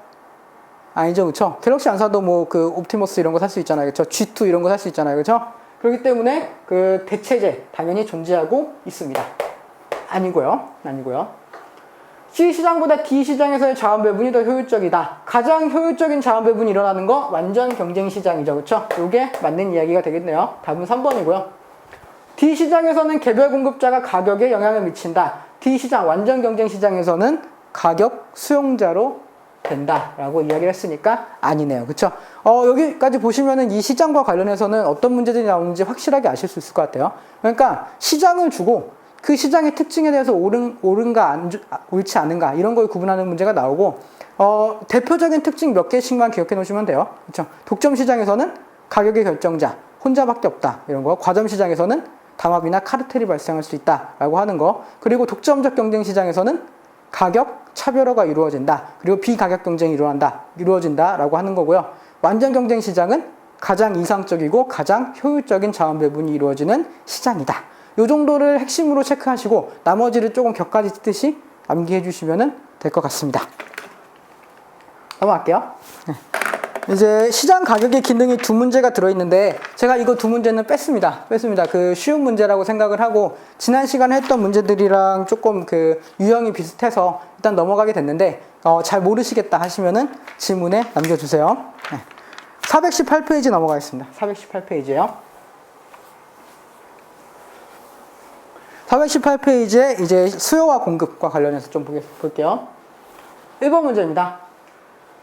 아니죠, 그렇죠. 갤럭시 안 사도 뭐 옵티머스 이런 거 살 수 있잖아요, 그렇죠. G2 이런 거 살 수 있잖아요, 그렇죠. 그렇기 때문에 대체제 당연히 존재하고 있습니다. 아니고요. C 시장보다 D 시장에서의 자원 배분이 더 효율적이다. 가장 효율적인 자원 배분이 일어나는 거 완전 경쟁 시장이죠, 그렇죠. 이게 맞는 이야기가 되겠네요. 답은 3번이고요. D 시장에서는 개별 공급자가 가격에 영향을 미친다. D 시장, 완전 경쟁 시장에서는 가격 수용자로 된다라고 이야기를 했으니까 아니네요. 그쵸? 여기까지 보시면은 이 시장과 관련해서는 어떤 문제들이 나오는지 확실하게 아실 수 있을 것 같아요. 그러니까 시장을 주고 그 시장의 특징에 대해서 옳은가 옳지 않은가 이런 걸 구분하는 문제가 나오고 대표적인 특징 몇 개씩만 기억해 놓으시면 돼요. 그렇죠? 독점 시장에서는 가격의 결정자 혼자밖에 없다 이런 거. 과점 시장에서는 담합이나 카르텔이 발생할 수 있다라고 하는 거. 그리고 독점적 경쟁 시장에서는 가격 차별화가 이루어진다. 그리고 비가격 경쟁이 이루어진다라고 하는 거고요. 완전 경쟁 시장은 가장 이상적이고 가장 효율적인 자원 배분이 이루어지는 시장이다. 이 정도를 핵심으로 체크하시고 나머지를 조금 격가지 찢듯이 암기해 주시면 될 것 같습니다. 넘어갈게요. 이제 시장 가격의 기능이 두 문제가 들어있는데 제가 이거 두 문제는 뺐습니다. 그 쉬운 문제라고 생각을 하고 지난 시간에 했던 문제들이랑 조금 그 유형이 비슷해서 일단 넘어가게 됐는데 잘 모르시겠다 하시면은 질문에 남겨주세요. 418페이지 넘어가겠습니다. 418페이지에요. 418페이지에 이제 수요와 공급과 관련해서 좀 볼게요. 1번 문제입니다.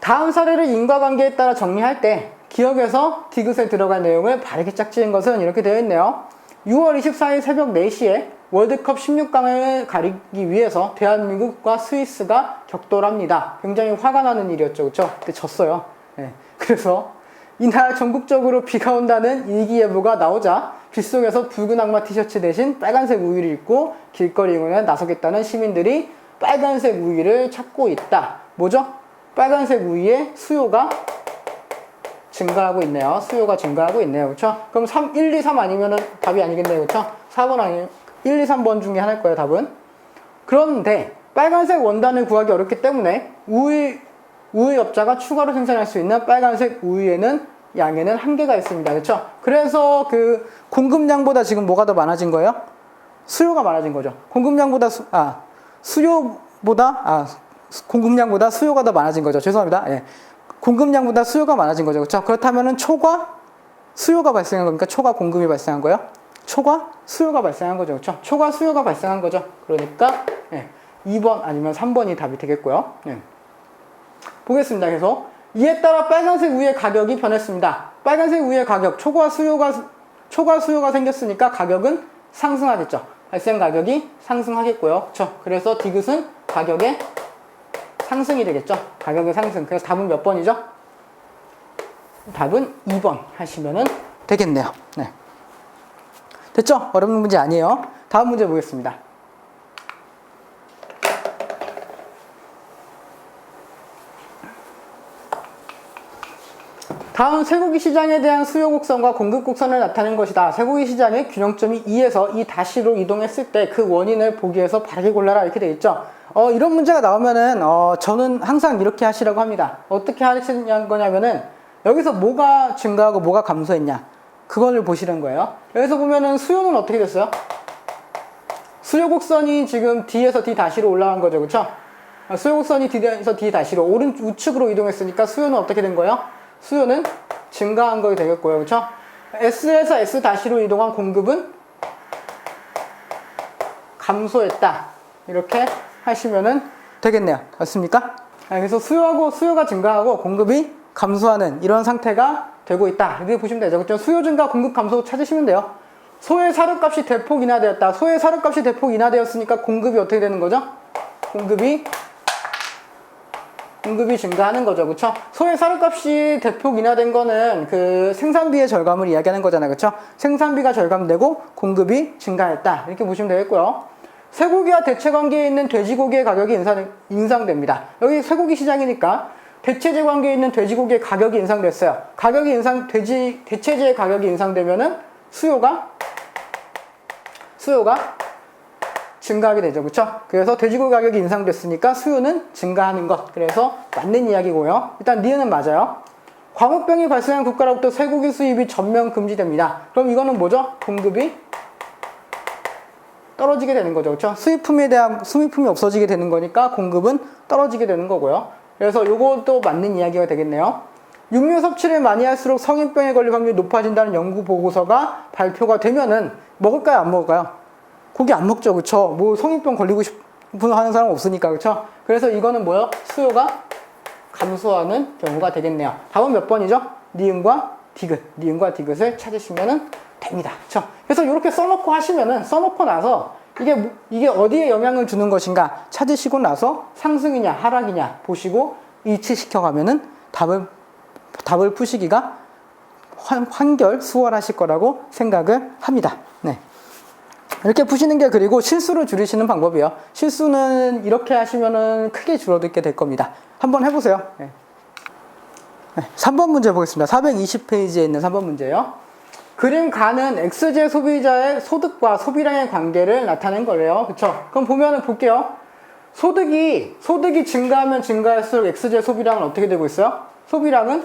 다음 사례를 인과관계에 따라 정리할 때 기억에서 디귿에 들어간 내용을 바르게 짝지은 것은 이렇게 되어 있네요. 6월 24일 새벽 4시에 월드컵 16강을 가리기 위해서 대한민국과 스위스가 격돌합니다. 굉장히 화가 나는 일이었죠. 그렇죠? 그때 졌어요. 네. 그래서 이날 전국적으로 비가 온다는 일기예보가 나오자 빗속에서 붉은 악마 티셔츠 대신 빨간색 우유를 입고 길거리 응원에 나서겠다는 시민들이 빨간색 우유를 찾고 있다. 뭐죠? 빨간색 우유의 수요가 증가하고 있네요. 그렇죠? 그럼 1, 2, 3 아니면은 답이 아니겠네요. 그렇죠? 4번 아니면 1, 2, 3번 중에 하나일 거예요, 답은. 그런데 빨간색 원단을 구하기 어렵기 때문에 우유업자가 추가로 생산할 수 있는 빨간색 우유에는 양에는 한계가 있습니다. 그렇죠? 그래서 그 공급량보다 지금 뭐가 더 많아진 거예요? 수요가 많아진 거죠. 공급량보다 수요가 더 많아진 거죠. 죄송합니다. 예. 공급량보다 수요가 많아진 거죠. 그렇죠? 그렇다면은 초과 수요가 발생한 겁니까? 초과 공급이 발생한 거예요? 초과 수요가 발생한 거죠. 그렇죠? 초과 수요가 발생한 거죠. 그러니까 2번 아니면 3번이 답이 되겠고요. 보겠습니다. 계속. 이에 따라 빨간색 우유의 가격이 변했습니다. 빨간색 우유의 가격, 초과 수요가 생겼으니까 가격은 상승하겠죠. 발생 가격이 상승하겠고요. 그렇죠? 그래서 디귿은 가격의 상승이 되겠죠. 가격의 상승. 그래서 답은 몇 번이죠? 답은 2번 하시면 되겠네요. 네. 됐죠? 어려운 문제 아니에요. 다음 문제 보겠습니다. 다음 쇠고기 시장에 대한 수요 곡선과 공급 곡선을 나타낸 것이다. 쇠고기 시장의 균형점이 2에서 2-로 이동했을 때 그 원인을 보기 위해서 바르게 골라라 이렇게 돼 있죠. 이런 문제가 나오면은 저는 항상 이렇게 하시라고 합니다. 어떻게 하시는 거냐면은 여기서 뭐가 증가하고 뭐가 감소했냐 그걸 보시는 거예요. 여기서 보면은 수요는 어떻게 됐어요? 수요 곡선이 지금 D에서 D-로 올라간 거죠. 그렇죠? 수요 곡선이 D에서 D-로 우측으로 이동했으니까 수요는 어떻게 된 거예요? 수요는 증가한 거게 되겠고요. 그렇죠? S에서 S-로 이동한 공급은 감소했다. 이렇게 하시면은 되겠네요. 맞습니까? 그래서 수요가 증가하고 공급이 감소하는 이런 상태가 되고 있다. 이렇게 보시면 되죠. 그렇죠? 수요 증가, 공급 감소 찾으시면 돼요. 소의 사료값이 대폭 인하되었다. 소의 사료값이 대폭 인하되었으니까 공급이 어떻게 되는 거죠? 공급이 증가하는 거죠. 그렇죠? 소의 사료값이 대폭 인하된 거는 그 생산비의 절감을 이야기하는 거잖아요. 그렇죠? 생산비가 절감되고 공급이 증가했다. 이렇게 보시면 되겠고요. 쇠고기와 대체 관계에 있는 돼지고기의 가격이 인상됩니다. 여기 쇠고기 시장이니까 대체제 관계에 있는 돼지고기의 가격이 인상됐어요. 대체제의 가격이 인상되면은 수요가 증가하게 되죠. 그렇죠? 그래서 돼지고기 가격이 인상됐으니까 수요는 증가하는 것. 그래서 맞는 이야기고요. 일단 니은은 맞아요. 광우병이 발생한 국가로부터 쇠고기 수입이 전면 금지됩니다. 그럼 이거는 뭐죠? 공급이 떨어지게 되는 거죠. 그렇죠? 수입품이 없어지게 되는 거니까 공급은 떨어지게 되는 거고요. 그래서 요것도 맞는 이야기가 되겠네요. 육류 섭취를 많이 할수록 성인병에 걸릴 확률이 높아진다는 연구 보고서가 발표가 되면은 먹을까요? 안 먹을까요? 고기 안 먹죠. 그쵸? 뭐 성인병 걸리고 싶은 하는 사람 없으니까. 그쵸? 그래서 이거는 뭐요? 수요가 감소하는 경우가 되겠네요. 답은 몇 번이죠? 니은과 디귿을 찾으시면 됩니다. 그쵸? 그래서 이렇게 써놓고 나서 이게 어디에 영향을 주는 것인가 찾으시고 나서 상승이냐 하락이냐 보시고 일치시켜 가면은 답을 푸시기가 한결 수월하실 거라고 생각을 합니다. 네. 이렇게 푸시는 게 그리고 실수를 줄이시는 방법이에요. 실수는 이렇게 하시면은 크게 줄어들게 될 겁니다. 한번 해보세요. 네. 3번 문제 보겠습니다. 420페이지에 있는 3번 문제예요. 그림 가는 X제 소비자의 소득과 소비량의 관계를 나타낸 거래요. 그쵸? 그럼 보면은 볼게요. 소득이 증가하면 증가할수록 X제 소비량은 어떻게 되고 있어요? 소비량은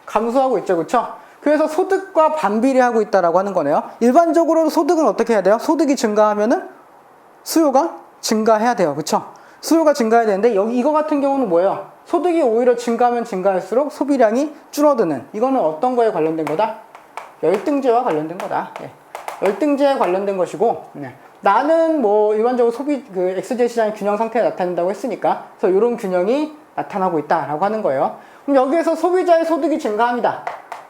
감소하고 있죠. 그쵸? 그래서 소득과 반비례하고 있다라고 하는 거네요. 일반적으로 소득은 어떻게 해야 돼요? 소득이 증가하면은 수요가 증가해야 돼요. 그쵸? 수요가 증가해야 되는데 이거 같은 경우는 뭐예요? 소득이 오히려 증가하면 증가할수록 소비량이 줄어드는, 이거는 어떤 거에 관련된 거다? 열등제와 관련된 거다. 네. 열등제에 관련된 것이고, 네. 나는 뭐 일반적으로 X제 시장의 균형 상태가 나타낸다고 했으니까, 그래서 이런 균형이 나타나고 있다라고 하는 거예요. 그럼 여기에서 소비자의 소득이 증가합니다.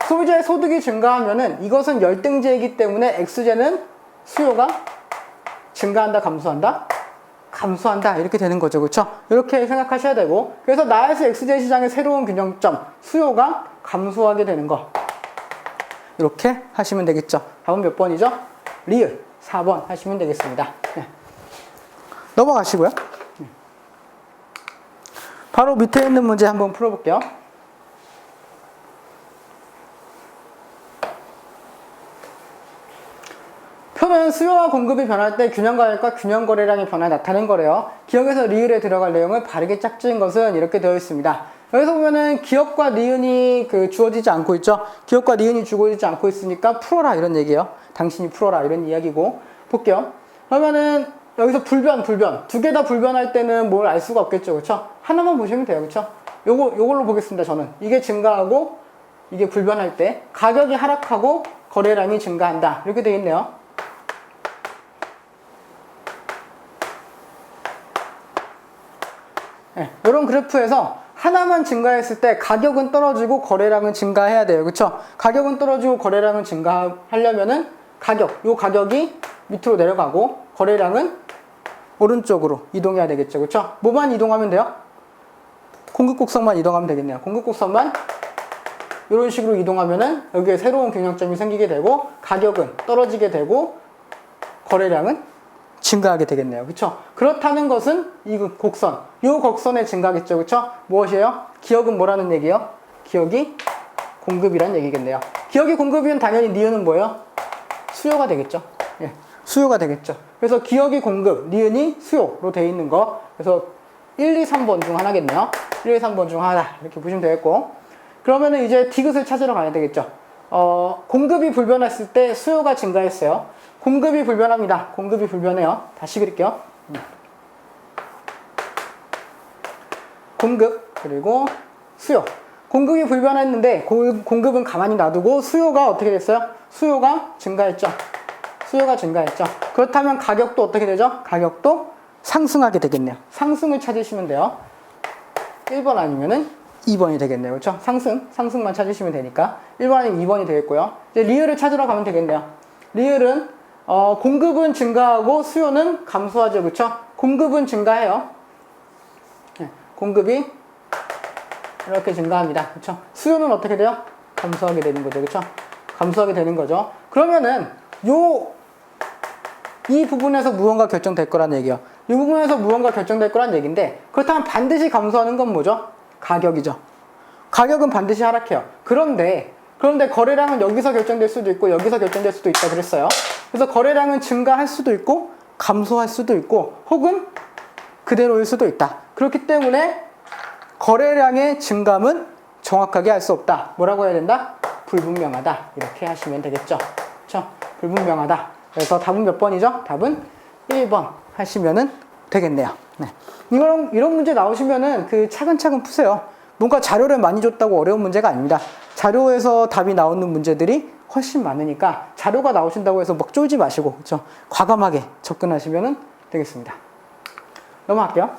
소비자의 소득이 증가하면은 이것은 열등제이기 때문에 X제는 수요가 증가한다, 감소한다? 감소한다, 이렇게 되는 거죠. 그렇죠? 이렇게 생각하셔야 되고, 그래서 나에서 X제 시장의 새로운 균형점, 수요가 감소하게 되는 거, 이렇게 하시면 되겠죠. 답은 몇 번이죠? 리을 4번 하시면 되겠습니다. 네. 넘어가시고요. 바로 밑에 있는 문제 한번 풀어볼게요. 표는 수요와 공급이 변할 때 균형가격과 균형거래량의 변화가 나타낸 거래요. 기억에서 리을에 들어갈 내용을 바르게 짝지은 것은 이렇게 되어 있습니다. 여기서 보면은 기억과 니은이 주어지지 않고 있죠. 기억과 니은이 주어지지 않고 있으니까 풀어라 이런 얘기예요. 당신이 풀어라 이런 이야기고. 볼게요. 그러면은 여기서 불변 두 개 다 불변할 때는 뭘 알 수가 없겠죠. 그렇죠? 하나만 보시면 돼요. 그렇죠? 요걸로 보겠습니다. 저는 이게 증가하고 이게 불변할 때 가격이 하락하고 거래량이 증가한다, 이렇게 되어 있네요. 네, 이런 그래프에서 하나만 증가했을 때 가격은 떨어지고 거래량은 증가해야 돼요. 그쵸? 가격은 떨어지고 거래량은 증가하려면은 요 가격이 밑으로 내려가고 거래량은 오른쪽으로 이동해야 되겠죠. 그쵸? 뭐만 이동하면 돼요? 공급 곡선만 이동하면 되겠네요. 공급 곡선만 이런 식으로 이동하면은 여기에 새로운 균형점이 생기게 되고 가격은 떨어지게 되고 거래량은 증가하게 되겠네요. 그쵸? 그렇다는 것은 이 곡선의 증가겠죠. 그쵸? 무엇이에요? 기억은 뭐라는 얘기예요? 기억이 공급이란 얘기겠네요. 기억이 공급이면 당연히 니은은 뭐예요? 수요가 되겠죠. 예, 수요가 되겠죠. 그래서 기억이 공급, 니은이 수요로 되어 있는 거. 그래서 1, 2, 3번 중 하나겠네요. 1, 2, 3번 중 하나, 이렇게 보시면 되겠고. 그러면은 이제 디귿을 찾으러 가야 되겠죠. 공급이 불변했을 때 수요가 증가했어요. 공급이 불변합니다. 공급이 불변해요. 다시 그릴게요. 공급, 그리고 수요. 공급이 불변했는데 공급은 가만히 놔두고 수요가 어떻게 됐어요? 수요가 증가했죠. 수요가 증가했죠. 그렇다면 가격도 어떻게 되죠? 가격도 상승하게 되겠네요. 상승을 찾으시면 돼요. 1번 아니면은 2번이 되겠네요. 그렇죠? 상승만 찾으시면 되니까 1번 아니면 2번이 되겠고요. 이제 리을을 찾으러 가면 되겠네요. 리을은 공급은 증가하고 수요는 감소하죠. 그렇죠? 공급은 증가해요. 네, 공급이 이렇게 증가합니다. 그렇죠? 수요는 어떻게 돼요? 감소하게 되는 거죠. 그렇죠? 감소하게 되는 거죠. 그러면은 이 부분에서 무언가 결정될 거란 얘기예요. 이 부분에서 무언가 결정될 거란 얘기인데, 그렇다면 반드시 감소하는 건 뭐죠? 가격이죠. 가격은 반드시 하락해요. 그런데 거래량은 여기서 결정될 수도 있고 여기서 결정될 수도 있다 그랬어요. 그래서 거래량은 증가할 수도 있고 감소할 수도 있고 혹은 그대로일 수도 있다. 그렇기 때문에 거래량의 증감은 정확하게 알 수 없다. 뭐라고 해야 된다? 불분명하다. 이렇게 하시면 되겠죠. 그렇죠? 불분명하다. 그래서 답은 몇 번이죠? 답은 1번 하시면 되겠네요. 네. 이런 문제 나오시면은 차근차근 푸세요. 뭔가 자료를 많이 줬다고 어려운 문제가 아닙니다. 자료에서 답이 나오는 문제들이 훨씬 많으니까 자료가 나오신다고 해서 막 쫄지 마시고, 그렇죠? 과감하게 접근하시면 되겠습니다. 넘어갈게요.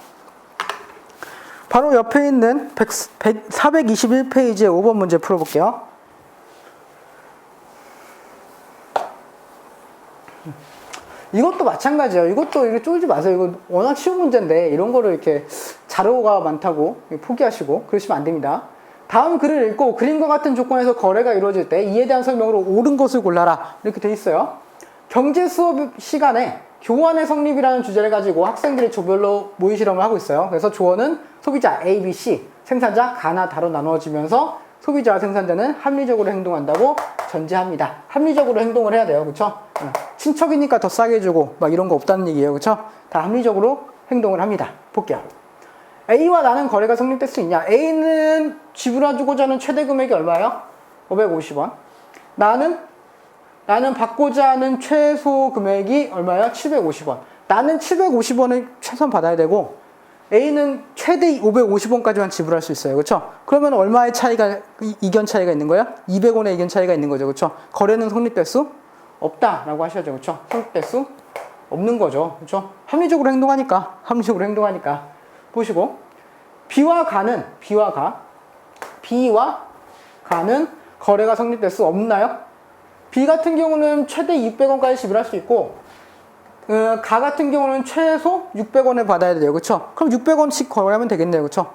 바로 옆에 있는 421페이지의 5번 문제 풀어볼게요. 이것도 마찬가지예요. 이것도 이렇게 쫄지 마세요. 이거 워낙 쉬운 문제인데 이런 거를 이렇게 자료가 많다고 포기하시고 그러시면 안 됩니다. 다음 글을 읽고 그림과 같은 조건에서 거래가 이루어질 때 이에 대한 설명으로 옳은 것을 골라라 이렇게 돼 있어요. 경제 수업 시간에 교환의 성립이라는 주제를 가지고 학생들이 조별로 모의 실험을 하고 있어요. 그래서 조언은 소비자 A, B, C, 생산자 가나 다로 나누어지면서 소비자와 생산자는 합리적으로 행동한다고 전제합니다. 합리적으로 행동을 해야 돼요. 그렇죠? 친척이니까 더 싸게 주고 막 이런 거 없다는 얘기예요. 그렇죠? 다 합리적으로 행동을 합니다. 볼게요. A와 나는 거래가 성립될 수 있냐? A는 지불해주고자 하는 최대 금액이 얼마예요? 550원. 나는 받고자 하는 최소 금액이 얼마예요? 750원. 나는 750원을 최선 받아야 되고 A는 최대 550원까지만 지불할 수 있어요. 그렇죠? 그러면 얼마의 차이가 이견 차이가 있는 거예요? 200원의 이견 차이가 있는 거죠. 그렇죠? 거래는 성립될 수 없다라고 하셔야죠. 그렇죠? 성립될 수 없는 거죠. 그렇죠? 합리적으로 행동하니까. 보시고 B와 가는 거래가 성립될 수 없나요? B 같은 경우는 최대 600원까지 지불할 수 있고 가 같은 경우는 최소 600원을 받아야 돼요. 그렇죠? 그럼 600원씩 거래하면 되겠네요. 그렇죠?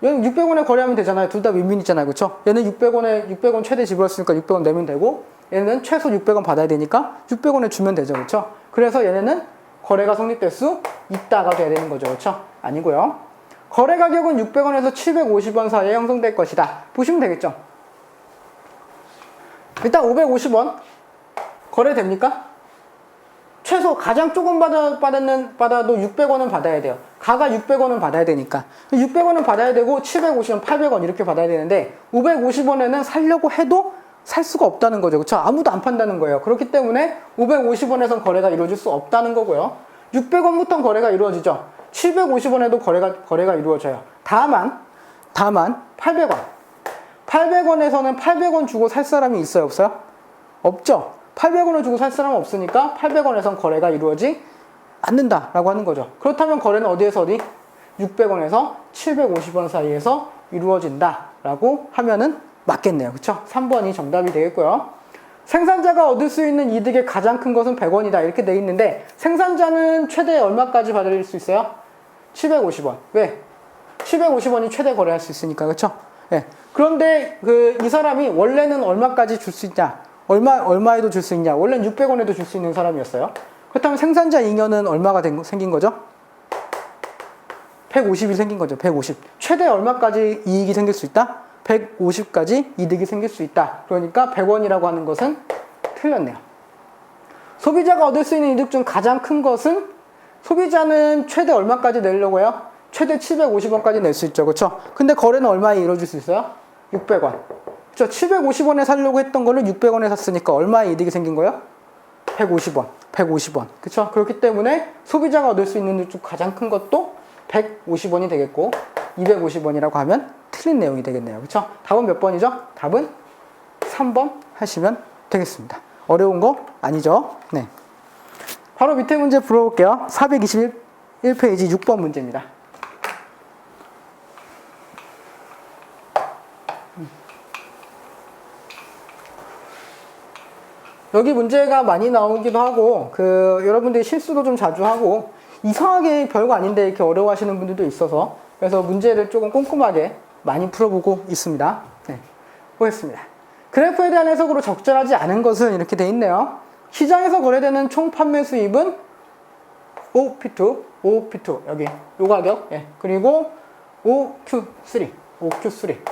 얘는 600원에 거래하면 되잖아요. 둘 다 윈윈이잖아요. 그렇죠? 얘는 600원 최대 지불했으니까 600원 내면 되고 얘는 최소 600원 받아야 되니까 600원을 주면 되죠. 그렇죠? 그래서 얘네는 거래가 성립될 수 있다가 돼야 되는 거죠. 그렇죠? 아니고요. 거래 가격은 600원에서 750원 사이에 형성될 것이다. 보시면 되겠죠? 일단 550원 거래됩니까? 최소 가장 조금 받아도 600원은 받아야 돼요. 가가 600원은 받아야 되니까. 600원은 받아야 되고 750원, 800원 이렇게 받아야 되는데 550원에는 살려고 해도 살 수가 없다는 거죠. 그렇죠? 아무도 안 판다는 거예요. 그렇기 때문에 550원에선 거래가 이루어질 수 없다는 거고요. 600원부터 거래가 이루어지죠. 750원에도 거래가 이루어져요. 다만 800원. 800원에서는 800원 주고 살 사람이 있어요? 없어요? 없죠. 800원을 주고 살 사람은 없으니까 800원에선 거래가 이루어지지 않는다라고 하는 거죠. 그렇다면 거래는 어디에서 어디? 600원에서 750원 사이에서 이루어진다라고 하면은 맞겠네요. 그렇죠? 3번이 정답이 되겠고요. 생산자가 얻을 수 있는 이득의 가장 큰 것은 100원이다. 이렇게 돼 있는데 생산자는 최대 얼마까지 받을 수 있어요? 750원. 왜? 750원이 최대 거래할 수 있으니까. 그렇죠? 네. 그런데 이 사람이 원래는 얼마까지 줄 수 있냐? 얼마에도 줄 수 있냐? 원래는 600원에도 줄 수 있는 사람이었어요. 그렇다면 생산자 잉여는 얼마가 생긴 거죠? 150이 생긴 거죠. 150. 최대 얼마까지 이익이 생길 수 있다? 150까지 이득이 생길 수 있다. 그러니까 100원이라고 하는 것은 틀렸네요. 소비자가 얻을 수 있는 이득 중 가장 큰 것은 소비자는 최대 얼마까지 내려고 해요? 최대 750원까지 낼 수 있죠. 그렇죠? 근데 거래는 얼마에 이루어질 수 있어요? 600원. 그렇죠? 750원에 사려고 했던 거를 600원에 샀으니까 얼마의 이득이 생긴 거예요? 150원. 그렇죠? 그렇기 때문에 소비자가 얻을 수 있는 이득 중 가장 큰 것도 150원이 되겠고 250원이라고 하면 틀린 내용이 되겠네요. 그렇죠? 답은 몇 번이죠? 답은 3번 하시면 되겠습니다. 어려운 거 아니죠? 네. 바로 밑에 문제 풀어볼게요. 421페이지 6번 문제입니다. 여기 문제가 많이 나오기도 하고 여러분들이 실수도 좀 자주 하고 이상하게 별거 아닌데 이렇게 어려워하시는 분들도 있어서 그래서 문제를 조금 꼼꼼하게 많이 풀어보고 있습니다. 네, 보겠습니다. 그래프에 대한 해석으로 적절하지 않은 것은 이렇게 돼 있네요. 시장에서 거래되는 총 판매 수입은 OP2 여기 요 가격 그리고 OQ3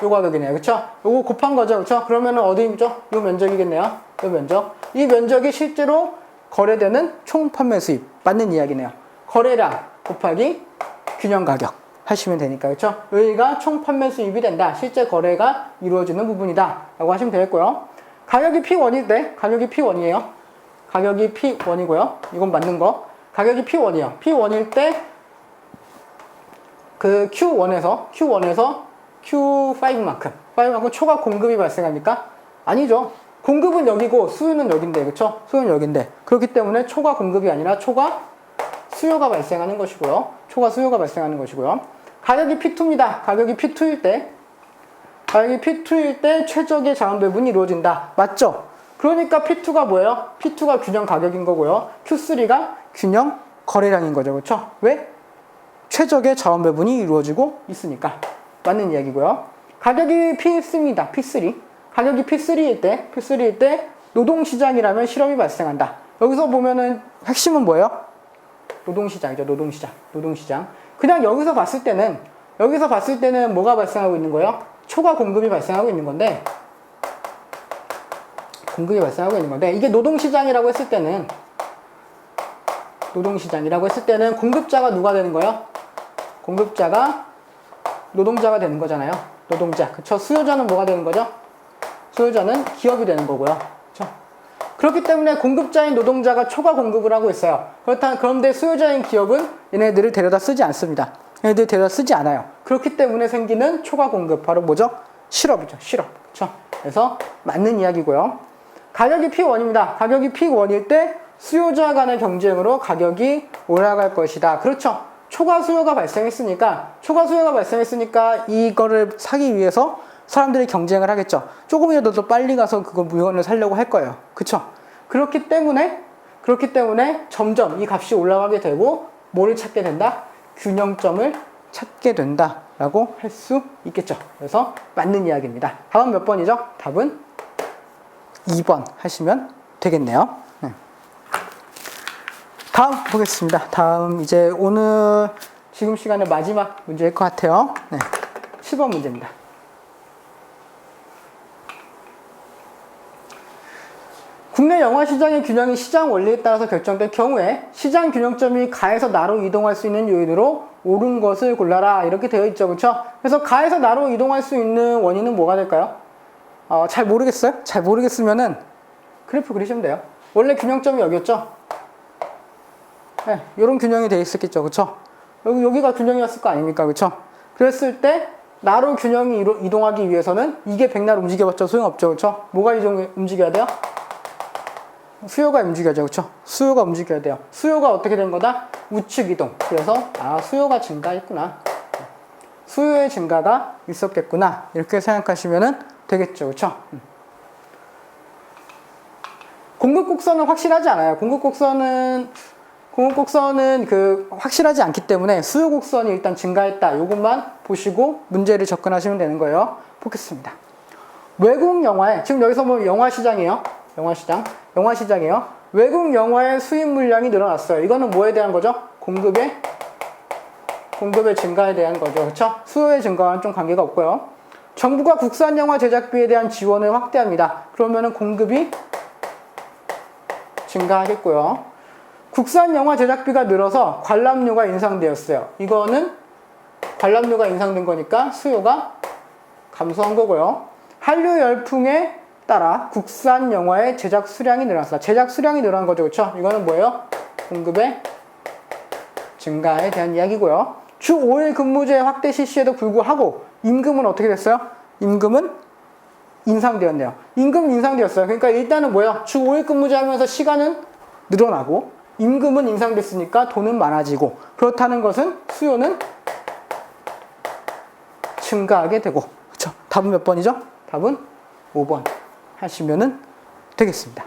요 가격이네요. 그쵸? 요거 곱한 거죠. 그쵸? 그러면은 어디죠? 요 면적이겠네요. 요 면적. 이 면적이 실제로 거래되는 총 판매 수입. 맞는 이야기네요. 거래량 곱하기 균형 가격 하시면 되니까. 그쵸? 여기가 총 판매 수입이 된다. 실제 거래가 이루어지는 부분이다. 라고 하시면 되겠고요. 가격이 P1일 때, 가격이 P1이에요. 가격이 P1이고요. 이건 맞는 거. 가격이 P1이에요. P1일 때, Q1에서 Q5만큼 초과 공급이 발생합니까? 아니죠. 공급은 여기고 수요는 여긴데, 그쵸? 수요는 여긴데. 그렇기 때문에 초과 공급이 아니라 초과 수요가 발생하는 것이고요. 가격이 P2입니다. 가격이 P2일 때 최적의 자원 배분이 이루어진다. 맞죠? 그러니까 P2가 뭐예요? P2가 균형 가격인 거고요. Q3가 균형 거래량인 거죠. 그렇죠? 왜? 최적의 자원 배분이 이루어지고 있으니까. 맞는 이야기고요. 가격이 P3입니다. P3. 가격이 P3일 때 노동시장이라면 실업이 발생한다. 여기서 보면은 핵심은 뭐예요? 노동시장이죠. 노동시장. 그냥 여기서 봤을 때는 뭐가 발생하고 있는 거예요? 초과 공급이 발생하고 있는 건데, 이게 노동시장이라고 했을 때는 공급자가 누가 되는 거예요? 공급자가 노동자가 되는 거잖아요. 노동자. 그쵸? 수요자는 뭐가 되는 거죠? 수요자는 기업이 되는 거고요. 그쵸? 그렇기 때문에 공급자인 노동자가 초과 공급을 하고 있어요. 그런데 수요자인 기업은 얘네들을 데려다 쓰지 않습니다. 얘네들 데려다 쓰지 않아요. 그렇기 때문에 생기는 초과 공급. 바로 뭐죠? 실업이죠. 실업. 그쵸? 그래서 맞는 이야기고요. 가격이 P1입니다. 가격이 P1일 때 수요자 간의 경쟁으로 가격이 올라갈 것이다. 그렇죠. 초과 수요가 발생했으니까 이거를 사기 위해서 사람들이 경쟁을 하겠죠. 조금이라도 더 빨리 가서 그거 물건을 사려고 할 거예요. 그쵸? 그렇기 때문에 점점 이 값이 올라가게 되고 뭐를 찾게 된다? 균형점을 찾게 된다라고 할 수 있겠죠. 그래서 맞는 이야기입니다. 다음 몇 번이죠? 답은 2번 하시면 되겠네요. 네. 다음 보겠습니다. 다음 이제 오늘 지금 시간의 마지막 문제일 것 같아요. 네. 7번 문제입니다. 국내 영화 시장의 균형이 시장 원리에 따라서 결정될 경우에 시장 균형점이 가에서 나로 이동할 수 있는 요인으로 옳은 것을 골라라. 이렇게 되어 있죠. 그렇죠? 그래서 가에서 나로 이동할 수 있는 원인은 뭐가 될까요? 잘 모르겠어요? 잘 모르겠으면은 그래프 그리시면 돼요. 원래 균형점이 여기였죠? 네, 이런 균형이 되어 있었겠죠. 그쵸? 여기가 균형이었을 거 아닙니까? 그쵸? 그랬을 때 나로 균형이 이동하기 위해서는 이게 백날 움직여봤자 소용없죠. 그쵸? 뭐가 움직여야 돼요? 수요가 움직여야죠. 그쵸? 수요가 움직여야 돼요. 수요가 어떻게 된 거다? 우측 이동. 그래서 수요가 증가했구나. 수요의 증가가 있었겠구나. 이렇게 생각하시면 되겠죠. 그쵸? 공급 곡선은 확실하지 않아요. 공급 곡선은 확실하지 않기 때문에 수요 곡선이 일단 증가했다. 이것만 보시고 문제를 접근하시면 되는 거예요. 보겠습니다. 외국 영화에, 지금 여기서 뭐 영화시장이에요. 외국 영화의 수입 물량이 늘어났어요. 이거는 뭐에 대한 거죠? 공급의 증가에 대한 거죠. 그렇죠? 수요의 증가와는 좀 관계가 없고요. 정부가 국산 영화 제작비에 대한 지원을 확대합니다. 그러면은 공급이 증가하겠고요. 국산 영화 제작비가 늘어서 관람료가 인상되었어요. 이거는 관람료가 인상된 거니까 수요가 감소한 거고요. 한류 열풍에 따라 국산 영화의 제작 수량이 늘어났어요. 제작 수량이 늘어난 거죠. 그렇죠? 이거는 뭐예요? 공급의 증가에 대한 이야기고요. 주 5일 근무제 확대 실시에도 불구하고 임금은 어떻게 됐어요? 임금은 인상되었네요. 임금은 인상되었어요. 그러니까 일단은 뭐예요? 주 5일 근무제 하면서 시간은 늘어나고 임금은 인상됐으니까 돈은 많아지고 그렇다는 것은 수요는 증가하게 되고 그렇죠? 답은 몇 번이죠? 답은 5번 하시면 되겠습니다.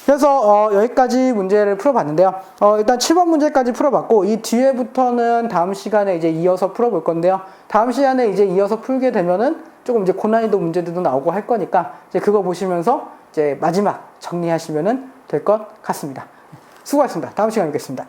그래서 여기까지 문제를 풀어봤는데요. 일단 7번 문제까지 풀어봤고 이 뒤에부터는 다음 시간에 이제 이어서 풀어볼 건데요. 다음 시간에 이제 이어서 풀게 되면은 조금 이제 고난이도 문제들도 나오고 할 거니까 이제 그거 보시면서 이제 마지막 정리하시면 될 것 같습니다. 수고하셨습니다. 다음 시간에 뵙겠습니다.